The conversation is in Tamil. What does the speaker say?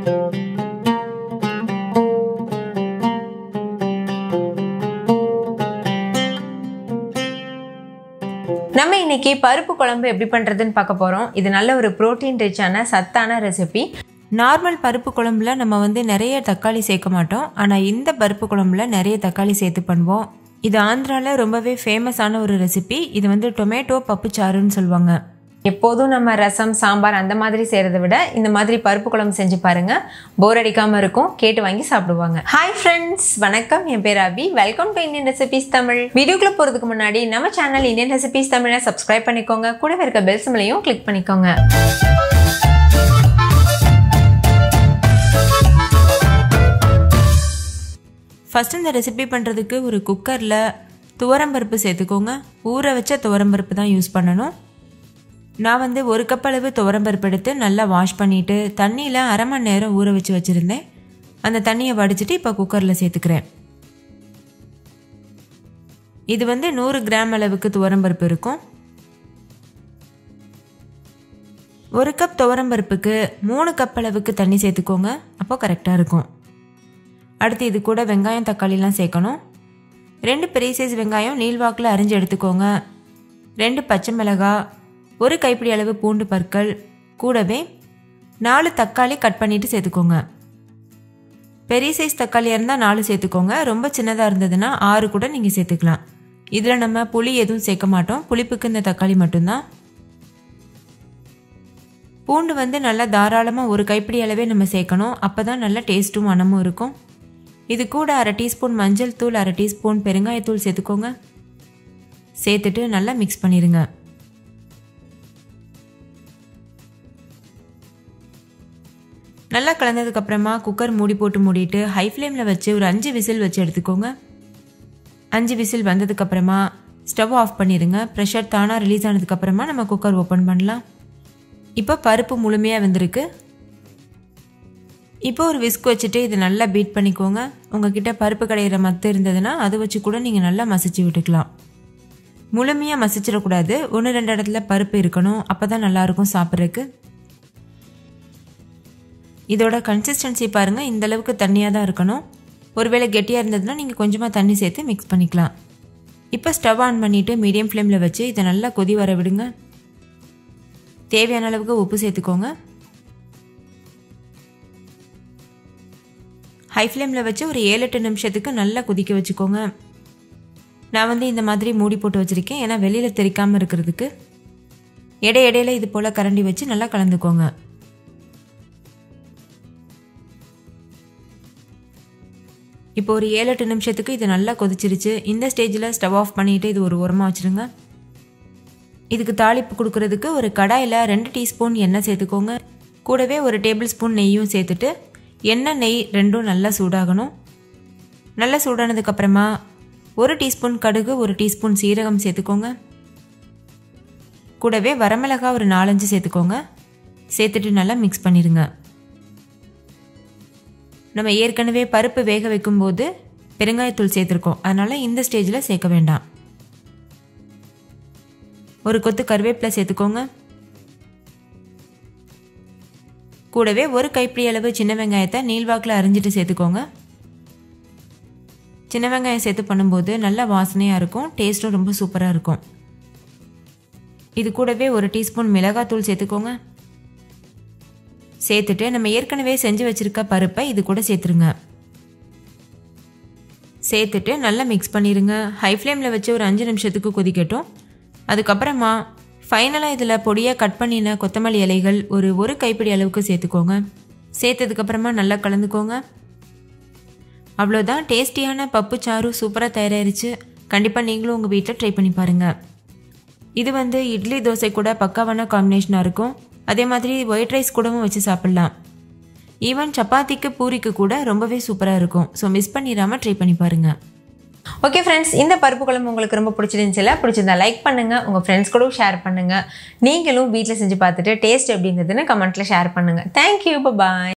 நம்ம இன்னைக்கு பருப்பு குழம்பு எப்படி பண்றதுன்னு பார்க்க போறோம். இது நல்ல ஒரு புரோட்டீன் ரிச்சான சத்தான ரெசிபி. நார்மல் பருப்பு குழம்புல நம்ம நிறைய தக்காளி சேர்க்க மாட்டோம். ஆனால் இந்த பருப்பு குழம்புல நிறைய தக்காளி சேர்த்து பண்ணுவோம். இது ஆந்திரால ரொம்பவே ஃபேமஸான ஒரு ரெசிபி. இது டொமேட்டோ பப்பு சாறுன்னு சொல்லுவாங்க. எப்போதும் நம்ம ரசம் சாம்பார் அந்த மாதிரி செய்கிறத விட இந்த மாதிரி பருப்பு குழம்பு செஞ்சு பாருங்க. போர் அடிக்காமல் இருக்கும், கேட்டு வாங்கி சாப்பிடுவாங்க. ஹாய் ஃப்ரெண்ட்ஸ், வணக்கம். என் பேர் Abhi. Welcome to Indian recipes Tamil. வீடியோக்குள்ள போகிறதுக்கு முன்னாடி நம்ம சேனல் இந்தியன் ரெசிபிஸ் தமிழை சப்ஸ்கிரைப் பண்ணிக்கோங்க. கூடவே இருக்க பெல் சிம்பலையும் கிளிக் பண்ணிக்கோங்க. ஃபஸ்ட்டு இந்த ரெசிபி பண்ணுறதுக்கு ஒரு குக்கரில் துவரம்பருப்பு சேர்த்துக்கோங்க. ஊற வச்ச துவரம்பருப்பு தான் யூஸ் பண்ணணும். நான் 1 கப் அளவு துவரம்பருப்பு எடுத்து நல்லா வாஷ் பண்ணிவிட்டு தண்ணியில் அரை மணி நேரம் ஊற வச்சு வச்சுருந்தேன். அந்த தண்ணியை வடிச்சிட்டு இப்போ குக்கரில் சேர்த்துக்கிறேன். இது 100 கிராம் அளவுக்கு துவரம்பருப்பு இருக்கும். 1 கப் துவரம்பருப்புக்கு 3 கப் அளவுக்கு தண்ணி சேர்த்துக்கோங்க. அப்போ கரெக்டாக இருக்கும். அடுத்து இது கூட வெங்காயம் தக்காளிலாம் சேர்க்கணும். 2 பெரிய சைஸ் வெங்காயம் நீள்வாக்கில் அரிஞ்சு எடுத்துக்கோங்க. 2 பச்சை மிளகாய், 1 கைப்பிடி அளவு பூண்டு பற்கள், கூடவே 4 தக்காளி கட் பண்ணிவிட்டு சேர்த்துக்கோங்க. பெரிய சைஸ் தக்காளியாக இருந்தால் 4 சேர்த்துக்கோங்க. ரொம்ப சின்னதாக இருந்ததுன்னா 6 கூட நீங்கள் சேர்த்துக்கலாம். இதில் நம்ம புளி எதுவும் சேர்க்க மாட்டோம். புளிப்புக்கு இந்த தக்காளி மட்டும்தான். பூண்டு நல்லா தாராளமாக 1 கைப்பிடி அளவே நம்ம சேர்க்கணும். அப்போ தான் நல்லா டேஸ்ட்டும் மணமும் இருக்கும். இது கூட 1/2 டீஸ்பூன் மஞ்சள் தூள், 1/2 டீஸ்பூன் பெருங்காயத்தூள் சேர்த்துக்கோங்க. சேர்த்துட்டு நல்லா மிக்ஸ் பண்ணிடுங்க. நல்லா கலந்ததுக்கப்புறமா குக்கர் மூடி போட்டு மூடிட்டு ஹை ஃப்ளேமில் வச்சு ஒரு 5 விசில் வச்சு எடுத்துக்கோங்க. 5 விசில் வந்ததுக்கப்புறமா ஸ்டவ் ஆஃப் பண்ணிடுங்க. ப்ரெஷர் தானாக ரிலீஸ் ஆனதுக்கப்புறமா நம்ம குக்கர் ஓப்பன் பண்ணலாம். இப்போ பருப்பு முழுமையாக வெந்திருக்கு. இப்போ ஒரு விஸ்க் வச்சுட்டு இது நல்லா பீட் பண்ணிக்கோங்க. உங்ககிட்ட பருப்பு கடையிற மத்து இருந்ததுன்னா அதை வச்சு கூட நீங்கள் நல்லா மசிச்சு விட்டுக்கலாம். முழுமையாக மசிச்சிடக்கூடாது. 1-2 இடத்துல பருப்பு இருக்கணும். அப்போ தான் நல்லாயிருக்கும் சாப்பிட்றதுக்கு. இதோட கன்சிஸ்டன்சி பாருங்கள், இந்தளவுக்கு தண்ணியாக தான் இருக்கணும். ஒருவேளை கெட்டியாக இருந்ததுன்னா நீங்கள் கொஞ்சமாக தண்ணி சேர்த்து மிக்ஸ் பண்ணிக்கலாம். இப்போ ஸ்டவ் ஆன் பண்ணிவிட்டு மீடியம் ஃப்ளேமில் வச்சு இதை நல்லா கொதி வர விடுங்க. தேவையான அளவுக்கு உப்பு சேர்த்துக்கோங்க. ஹை ஃப்ளேமில் வச்சு ஒரு 7-8 நிமிஷத்துக்கு நல்லா கொதிக்க வச்சுக்கோங்க. நான் இந்த மாதிரி மூடி போட்டு வச்சுருக்கேன், ஏன்னா வெளியில் தெறிக்காமல் இருக்கிறதுக்கு. இடையில இது போல் கரண்டி வச்சு நல்லா கலந்துக்கோங்க. இப்போ ஒரு 7-8 நிமிஷத்துக்கு இது நல்லா கொதிச்சிருச்சு. இந்த ஸ்டேஜில் ஸ்டவ் ஆஃப் பண்ணிவிட்டு இது ஒரு ஓரமாக வச்சுருங்க. இதுக்கு தாளிப்பு கொடுக்கறதுக்கு ஒரு கடாயில் 2 டீஸ்பூன் எண்ணெய் சேர்த்துக்கோங்க. கூடவே 1 டேபிள் ஸ்பூன் நெய்யும் சேர்த்துட்டு எண்ணெய் நெய் ரெண்டும் நல்லா சூடாகணும். நல்லா சூடானதுக்கப்புறமா 1 டீஸ்பூன் கடுகு, 1 டீஸ்பூன் சீரகம் சேர்த்துக்கோங்க. கூடவே வரமிளகாய் ஒரு 4-5 சேர்த்துக்கோங்க. சேர்த்துட்டு நல்லா மிக்ஸ் பண்ணிடுங்க. நம்ம ஏற்கனவே பருப்பு வேக வைக்கும்போது பெருங்காயத்தூள் சேர்த்துருக்கோம், அதனால் இந்த ஸ்டேஜில் சேர்க்க வேண்டாம். ஒரு கொத்து கருவேப்பிலை சேர்த்துக்கோங்க. கூடவே 1 கைப்பிடி அளவு சின்ன வெங்காயத்தை நீள்வாக்கில் அரிஞ்சிட்டு சேர்த்துக்கோங்க. சின்ன வெங்காயம் சேர்த்து பண்ணும்போது நல்லா வாசனையாக இருக்கும், டேஸ்ட்டும் ரொம்ப சூப்பராக இருக்கும். இது கூடவே 1 டீஸ்பூன் மிளகாத்தூள் சேர்த்துக்கோங்க. சேர்த்துட்டு நம்ம ஏற்கனவே செஞ்சு வச்சுருக்க பருப்பை இது கூட சேர்த்துருங்க. சேர்த்துட்டு நல்லா மிக்ஸ் பண்ணிடுங்க. ஹை ஃப்ளேமில் வச்சு ஒரு 5 நிமிஷத்துக்கு கொதிக்கட்டும். அதுக்கப்புறமா ஃபைனலாக இதில் பொடியாக கட் பண்ணின கொத்தமல்லி இலைகள் ஒரு கைப்பிடி அளவுக்கு சேர்த்துக்கோங்க. சேர்த்ததுக்கப்புறமா நல்லா கலந்துக்கோங்க. அவ்வளோதான், டேஸ்டியான பப்பு சாறு சூப்பராக தயாராகிருச்சு. கண்டிப்பாக நீங்களும் உங்கள் வீட்டில் ட்ரை பண்ணி பாருங்கள். இது இட்லி தோசை கூட பக்காவான காம்பினேஷனாக இருக்கும். அதே மாதிரி ஒயிட் ரைஸ் கூடவும் வச்சு சாப்பிட்லாம். ஈவன் சப்பாத்திக்கு பூரிக்கு கூட ரொம்பவே சூப்பராக இருக்கும். ஸோ மிஸ் பண்ணிடாமல் ட்ரை பண்ணி பாருங்கள். ஓகே ஃப்ரெண்ட்ஸ், இந்த பருப்பு குழம்பு உங்களுக்கு ரொம்ப பிடிச்சிருந்தா லைக் பண்ணுங்கள், உங்கள் ஃப்ரெண்ட்ஸ் கூட ஷேர் பண்ணுங்கள். நீங்களும் வீட்டில் செஞ்சு பார்த்துட்டு டேஸ்ட் எப்படி இருந்ததுன்னு கமெண்ட்டில் ஷேர் பண்ணுங்கள். தேங்க்யூ, பாய்.